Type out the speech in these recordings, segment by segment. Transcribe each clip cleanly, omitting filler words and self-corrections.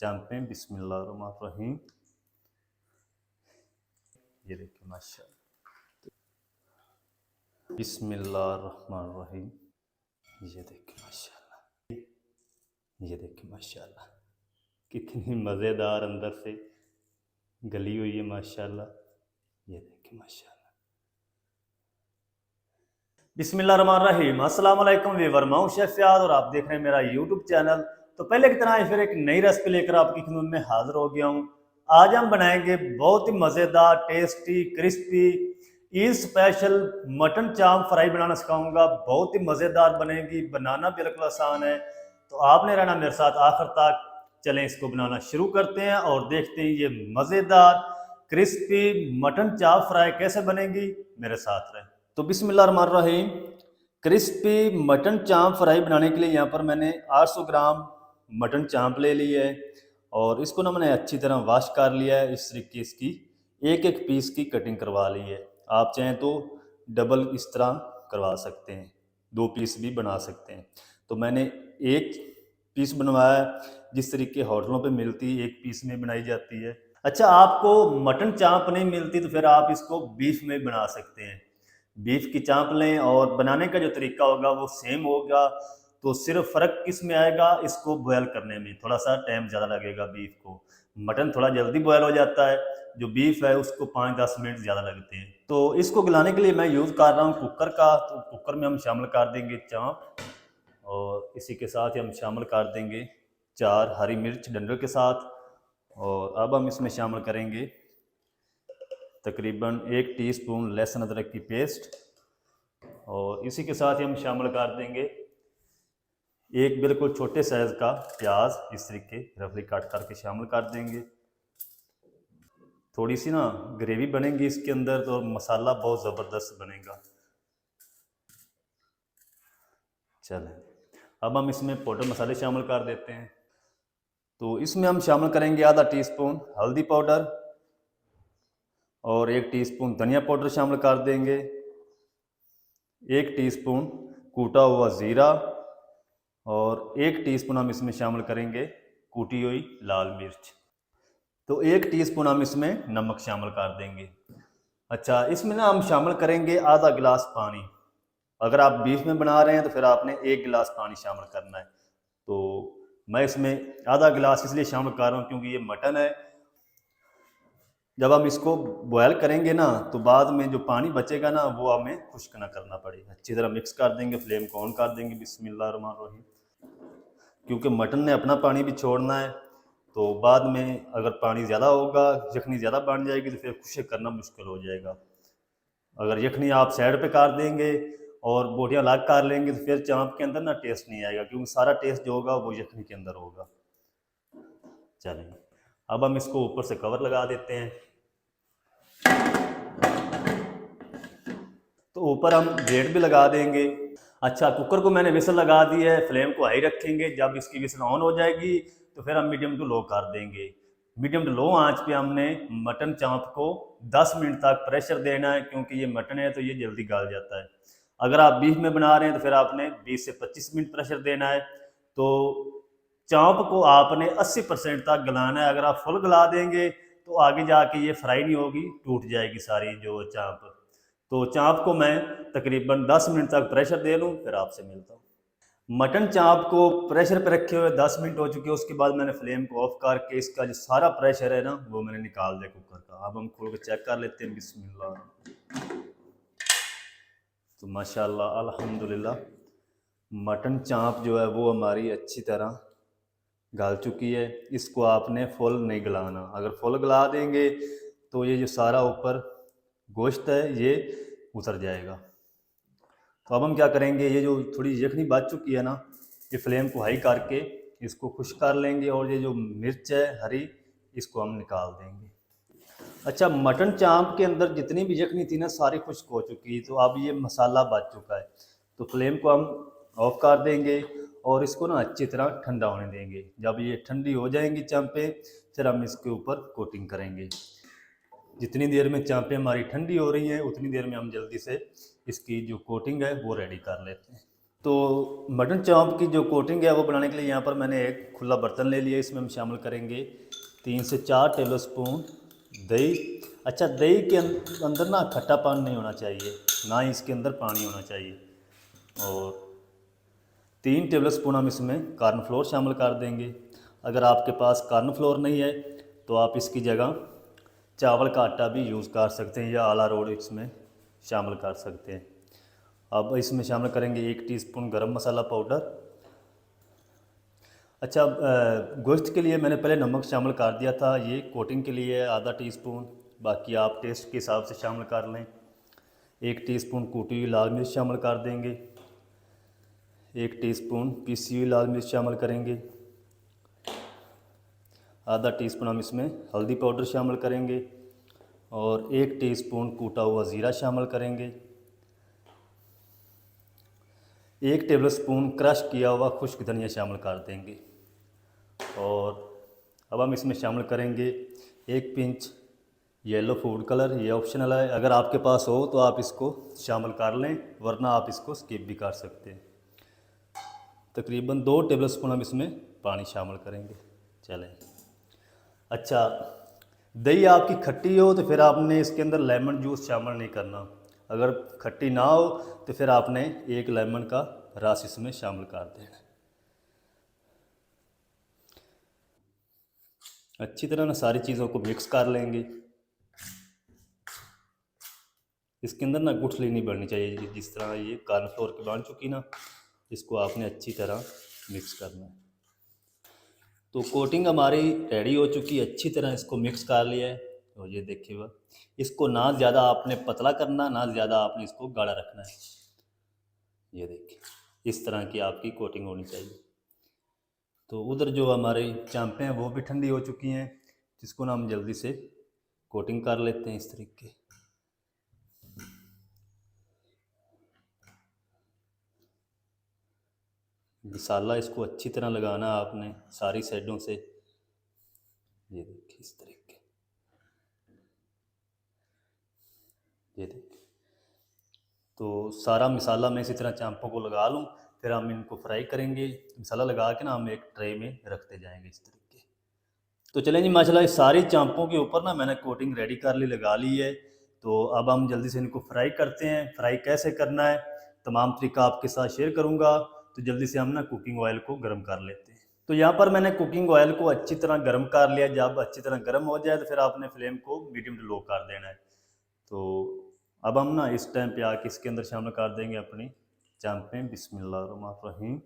चांपें। बिस्मिल्लाहिर्रहमानिर्रहीम। ये देखिए माशाल्लाह, बिस्मिल्लाहिर्रहमानिर्रहीम। ये देखिए माशाल्लाह, ये देखिए माशाल्लाह, कितनी मज़ेदार अंदर से गली हुई है माशाल्लाह। ये देखिए माशाल्लाह। बिस्मिल्लाहिर्रहमानिर्रहीम। अस्सलाम वालेकुम व्यूअर, मैं हूं शेफ फ़ियाज़ और आप देख रहे हैं मेरा यूट्यूब चैनल। तो पहले की तरह फिर एक नई रेसिपी लेकर आपकी खिदमत में हाजिर हो गया हूं। आज हम बनाएंगे बहुत ही मज़ेदार, tasty, crispy, Eid special mutton चाप फ्राई बनाना सिखाऊंगा। बहुत ही मज़ेदार बनेगी, बनाना बिल्कुल आसान है। तो आपने रहना मेरे साथ आखिर तक। चलें इसको बनाना शुरू करते हैं और देखते हैं ये मज़ेदार क्रिस्पी मटन चाप फ्राई कैसे बनेगी। मेरे साथ रहें। तो बिस्मिल्लाहिर्रहमानिर्रहीम। क्रिस्पी मटन चाप फ्राई बनाने के लिए यहाँ पर मैंने 800 ग्राम मटन चाप ले ली है और इसको ना मैंने अच्छी तरह वॉश कर लिया है। इस तरीके इसकी एक एक पीस की कटिंग करवा ली है। आप चाहें तो डबल इस तरह करवा सकते हैं, 2 पीस भी बना सकते हैं। तो मैंने एक पीस बनवाया, जिस तरीके होटलों पे मिलती है 1 पीस में बनाई जाती है। अच्छा, आपको मटन चाप नहीं मिलती तो फिर आप इसको बीफ में बना सकते हैं। बीफ की चाप लें और बनाने का जो तरीका होगा वो सेम होगा। तो सिर्फ फ़र्क किस में आएगा, इसको बॉयल करने में थोड़ा सा टाइम ज़्यादा लगेगा बीफ को। मटन थोड़ा जल्दी बॉयल हो जाता है, जो बीफ है उसको 5-10 मिनट ज़्यादा लगते हैं। तो इसको गलाने के लिए मैं यूज़ कर रहा हूँ कुकर का। तो कुकर में हम शामिल कर देंगे चाप और इसी के साथ ही हम शामिल कर देंगे 4 हरी मिर्च डंडल के साथ। और अब हम इसमें शामिल करेंगे तकरीबन 1 टीस्पून लहसुन अदरक की पेस्ट और इसी के साथ ही हम शामिल कर देंगे एक बिल्कुल छोटे साइज़ का प्याज, इस तरीके रफली काट करके शामिल कर देंगे। थोड़ी सी ना ग्रेवी बनेगी इसके अंदर, तो मसाला बहुत ज़बरदस्त बनेगा। चलें, अब हम इसमें पाउडर मसाले शामिल कर देते हैं। तो इसमें हम शामिल करेंगे आधा टीस्पून हल्दी पाउडर और 1 टीस्पून धनिया पाउडर शामिल कर देंगे, 1 टीस्पून कूटा हुआ ज़ीरा और 1 टीस्पून हम इसमें शामिल करेंगे कूटी हुई लाल मिर्च। तो 1 टीस्पून हम इसमें नमक शामिल कर देंगे। अच्छा, इसमें ना हम शामिल करेंगे आधा गिलास पानी। अगर आप बीफ में बना रहे हैं तो फिर आपने 1 गिलास पानी शामिल करना है। तो मैं इसमें आधा गिलास इसलिए शामिल कर रहा हूँ क्योंकि ये मटन है। जब हम इसको बॉयल करेंगे ना तो बाद में जो पानी बचेगा ना वो हमें खुश्क ना करना पड़े। अच्छी तरह मिक्स कर देंगे, फ्लेम को ऑन कर देंगे। बिस्मिल्लाहिर्रहमानिर्रहीम। क्योंकि मटन ने अपना पानी भी छोड़ना है, तो बाद में अगर पानी ज़्यादा होगा, यखनी ज़्यादा बन जाएगी तो फिर खुश्क करना मुश्किल हो जाएगा। अगर यखनी आप साइड पे कर देंगे और बोटियाँ अलग कर लेंगे तो फिर चाप के अंदर ना टेस्ट नहीं आएगा, क्योंकि सारा टेस्ट जो होगा वो यखनी के अंदर होगा। चलिए, अब हम इसको ऊपर से कवर लगा देते हैं। तो ऊपर हम ब्रेड भी लगा देंगे। अच्छा, कुकर को मैंने विसल लगा दी है, फ्लेम को हाई रखेंगे। जब इसकी विसल ऑन हो जाएगी तो फिर हम मीडियम टू लो कर देंगे। मीडियम टू लो आंच पे हमने मटन चाप को 10 मिनट तक प्रेशर देना है, क्योंकि ये मटन है तो ये जल्दी गल जाता है। अगर आप बीफ में बना रहे हैं तो फिर आपने 20 से 25 मिनट प्रेशर देना है। तो चाप को आपने 80% तक गलाना है। अगर आप फुल गला देंगे तो आगे जाके ये फ्राई नहीं होगी, टूट जाएगी सारी जो चाप। तो चाप को मैं तकरीबन 10 मिनट तक प्रेशर दे लूँ, फिर आपसे मिलता हूँ। मटन चाप को प्रेशर पे रखे हुए 10 मिनट हो चुके हैं। उसके बाद मैंने फ्लेम को ऑफ करके इसका जो सारा प्रेशर है ना वो मैंने निकाल दिया कुकर का। अब हम खोल के चेक कर लेते हैं। बिस्मिल्लाह। तो माशाल्लाह अल्हम्दुलिल्लाह मटन चाप जो है वो हमारी अच्छी तरह गल चुकी है। इसको आपने फुल नहीं गलाना। अगर फुल गला देंगे तो ये जो सारा ऊपर गोश्त है ये उतर जाएगा। तो अब हम क्या करेंगे, ये जो थोड़ी यखनी बच चुकी है ना, ये फ्लेम को हाई करके इसको खुश्क कर लेंगे और ये जो मिर्च है हरी इसको हम निकाल देंगे। अच्छा, मटन चाप के अंदर जितनी भी यखनी थी ना सारी खुश्क हो चुकी, तो अब ये मसाला बच चुका है। तो फ्लेम को हम ऑफ कर देंगे और इसको ना अच्छी तरह ठंडा होने देंगे। जब ये ठंडी हो जाएंगी चांपें फिर हम इसके ऊपर कोटिंग करेंगे। जितनी देर में चांपें हमारी ठंडी हो रही हैं उतनी देर में हम जल्दी से इसकी जो कोटिंग है वो रेडी कर लेते हैं। तो मटन चाँप की जो कोटिंग है वो बनाने के लिए यहाँ पर मैंने एक खुला बर्तन ले लिया। इसमें हम शामिल करेंगे 3 से 4 टेबलस्पून दही। अच्छा, दही के अंदर ना खट्टापन नहीं होना चाहिए, ना ही इसके अंदर पानी होना चाहिए। और 3 टेबलस्पून हम इसमें कॉर्नफ्लोर शामिल कर देंगे। अगर आपके पास कॉर्नफ्लोर नहीं है तो आप इसकी जगह चावल का आटा भी यूज़ कर सकते हैं या अरारोट इसमें शामिल कर सकते हैं। अब इसमें शामिल करेंगे 1 टीस्पून गरम मसाला पाउडर। अच्छा, गोश्त के लिए मैंने पहले नमक शामिल कर दिया था, ये कोटिंग के लिए आधा टीस्पून, बाकी आप टेस्ट के हिसाब से शामिल कर लें। 1 टीस्पून कूटी हुई लाल मिर्च शामिल कर देंगे। 1 टीस्पून पीसी हुई लाल मिर्च शामिल करेंगे। आधा टीस्पून हम इसमें हल्दी पाउडर शामिल करेंगे और 1 टीस्पून कूटा हुआ ज़ीरा शामिल करेंगे। 1 टेबलस्पून क्रश किया हुआ खुश्क धनिया शामिल कर देंगे। और अब हम इसमें शामिल करेंगे 1 पिंच येलो फूड कलर। ये ऑप्शनल है, अगर आपके पास हो तो आप इसको शामिल कर लें, वरना आप इसको स्किप भी कर सकते हैं। तकरीबन 2 टेबलस्पून हम इसमें पानी शामिल करेंगे। चलें। अच्छा, दही आपकी खट्टी हो तो फिर आपने इसके अंदर लेमन जूस शामिल नहीं करना। अगर खट्टी ना हो तो फिर आपने 1 लेमन का रस इसमें शामिल कर देना। अच्छी तरह ना सारी चीज़ों को मिक्स कर लेंगे। इसके अंदर ना गुठली नहीं बढ़नी चाहिए, जिस तरह ये कॉर्नफ्लोर की बन चुकी ना, इसको आपने अच्छी तरह मिक्स करना है। तो कोटिंग हमारी रेडी हो चुकी है, अच्छी तरह इसको मिक्स कर लिया है। और ये देखिए वह, इसको ना ज़्यादा आपने पतला करना, ना ज़्यादा आपने इसको गाढ़ा रखना है। ये देखिए इस तरह की आपकी कोटिंग होनी चाहिए। तो उधर जो हमारी चांपें हैं वो भी ठंडी हो चुकी हैं, जिसको ना हम जल्दी से कोटिंग कर लेते हैं इस तरीके। मसाला इसको अच्छी तरह लगाना आपने सारी साइडों से। ये देखिए इस तरीके, ये देखिए। तो सारा मसाला मैं इसी तरह चांपों को लगा लूँ, फिर हम इनको फ्राई करेंगे। मसाला लगा के ना हम एक ट्रे में रखते जाएंगे इस तरीके। तो चलें जी, माशाल्लाह इस सारी चांपों के ऊपर ना मैंने कोटिंग रेडी कर ली, लगा ली है। तो अब हम जल्दी से इनको फ्राई करते हैं। फ्राई कैसे करना है तमाम तरीका आपके साथ शेयर करूँगा। तो जल्दी से हम ना कुकिंग ऑयल को गर्म कर लेते हैं। तो यहाँ पर मैंने कुकिंग ऑयल को अच्छी तरह गर्म कर लिया। जब अच्छी तरह गर्म हो जाए तो फिर आपने फ्लेम को मीडियम टू लो कर देना है। तो अब हम ना इस टाइम पे आके इसके अंदर शामिल कर देंगे अपनी चांपें। बिस्मिल्लाहिर्रहमानिर्रहीम।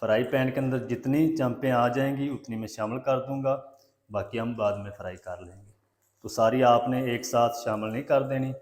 फ्राई पैन के अंदर जितनी चांपें आ जाएंगी उतनी मैं शामिल कर दूंगा, बाकी हम बाद में फ्राई कर लेंगे। तो सारी आपने एक साथ शामिल नहीं कर देनी।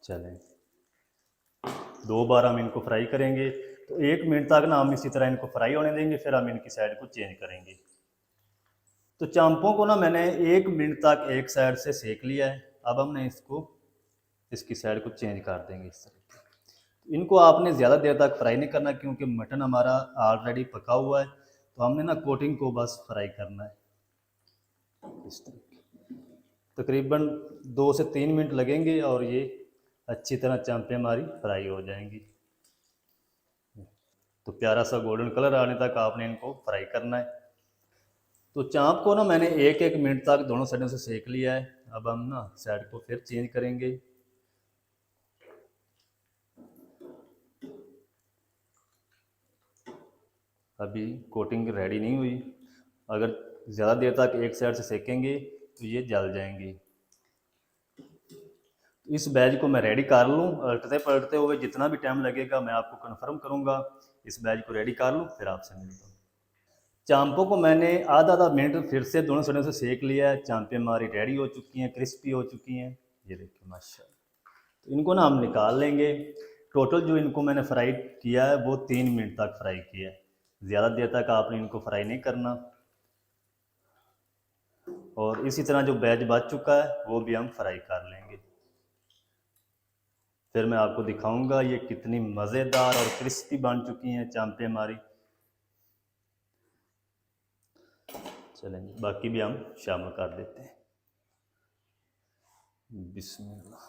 चलें, 2 बार हम इनको फ्राई करेंगे। तो 1 मिनट तक ना हम इसी तरह इनको फ्राई होने देंगे, फिर हम इनकी साइड को चेंज करेंगे। तो चांपों को ना मैंने 1 मिनट तक एक साइड से सेक लिया है। अब हमने इसको इसकी साइड को चेंज कर देंगे इस तरह। इनको आपने ज़्यादा देर तक फ्राई नहीं करना, क्योंकि मटन हमारा ऑलरेडी पका हुआ है। तो हमने ना कोटिंग को बस फ्राई करना है इस तरह। तकरीबन 2 से 3 मिनट लगेंगे और ये अच्छी तरह चांपें हमारी फ्राई हो जाएंगी। तो प्यारा सा गोल्डन कलर आने तक आपने इनको फ्राई करना है। तो चाँप को ना मैंने 1-1 मिनट तक दोनों साइडों से सेक लिया है। अब हम ना साइड को फिर चेंज करेंगे। अभी कोटिंग रेडी नहीं हुई, अगर ज़्यादा देर तक एक साइड से सेकेंगे तो ये जल जाएंगी। इस बैच को मैं रेडी कर लूँ, उलटते पलटते हुए जितना भी टाइम लगेगा मैं आपको कन्फर्म करूँगा। इस बैच को रेडी कर लूँ फिर आपसे मिलता हूँ। चांपों को मैंने आधा आधा मिनट फिर से दोनों साइडों से सेक लिया है। चांपें हमारी रेडी हो चुकी हैं, क्रिस्पी हो चुकी हैं। ये देखिए माशाल्लाह। तो इनको ना हम निकाल लेंगे। टोटल जो इनको मैंने फ्राई किया है वो 3 मिनट तक फ्राई किया है। ज़्यादा देर तक आपने इनको फ्राई नहीं करना। और इसी तरह जो बैच बच चुका है वो भी हम फ्राई कर लेंगे। फिर मैं आपको दिखाऊंगा ये कितनी मज़ेदार और क्रिस्पी बन चुकी हैं चांपें हमारी। चलें बाकी भी हम शामिल कर देते हैं। बिस्मिल्लाह।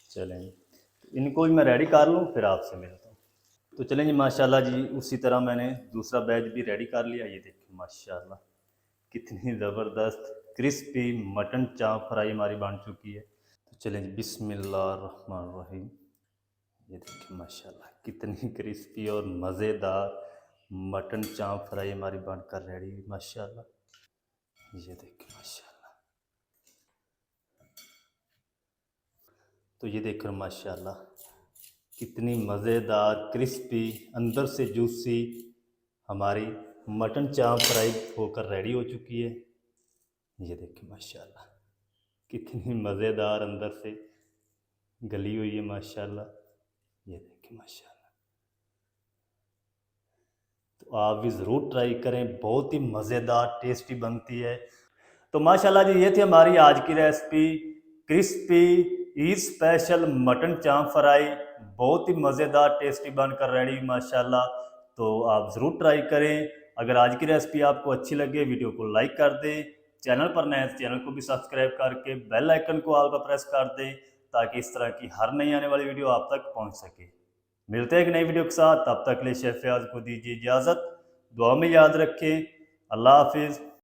चलें, इनको भी मैं रेडी कर लूँ फिर आपसे मिलता हूँ। तो चलें जी, माशाल्लाह जी, उसी तरह मैंने दूसरा बैच भी रेडी कर लिया। ये देखिए माशाल्लाह कितनी ज़बरदस्त क्रिस्पी मटन चाप फ्राई हमारी बन चुकी है। तो चलें जी, बिस्मिल्लाहिर्रहमानिर्रहीम। ये देखिए माशाल्लाह कितनी क्रिस्पी और मज़ेदार मटन चाप फ्राई हमारी बनकर रेडी है माशाल्लाह। ये देखिए माशाल्लाह। तो ये देखकर माशाल्लाह कितनी मज़ेदार क्रिस्पी अंदर से जूसी हमारी मटन चाप फ्राई होकर रेडी हो चुकी है। ये देखिए माशाल्लाह कितनी मज़ेदार अंदर से गली हुई है माशाल्लाह। ये देखिए माशाल्लाह। तो आप भी ज़रूर ट्राई करें, बहुत ही मज़ेदार टेस्टी बनती है। तो माशाल्लाह जी, ये थी हमारी आज की recipe crispy Eid special mutton चाप फ्राई। बहुत ही मज़ेदार टेस्टी बनकर रेडी माशाल्लाह। तो आप ज़रूर ट्राई करें। अगर आज की रेसिपी आपको अच्छी लगे वीडियो को लाइक कर दें, चैनल पर नए चैनल को भी सब्सक्राइब करके बेल आइकन को ऑल पर प्रेस कर दें ताकि इस तरह की हर नई आने वाली वीडियो आप तक पहुंच सके। मिलते हैं एक नई वीडियो के साथ, तब तक के लिए शेफ फयाज को दीजिए इजाज़त। दुआ में याद रखें। अल्लाह हाफिज़।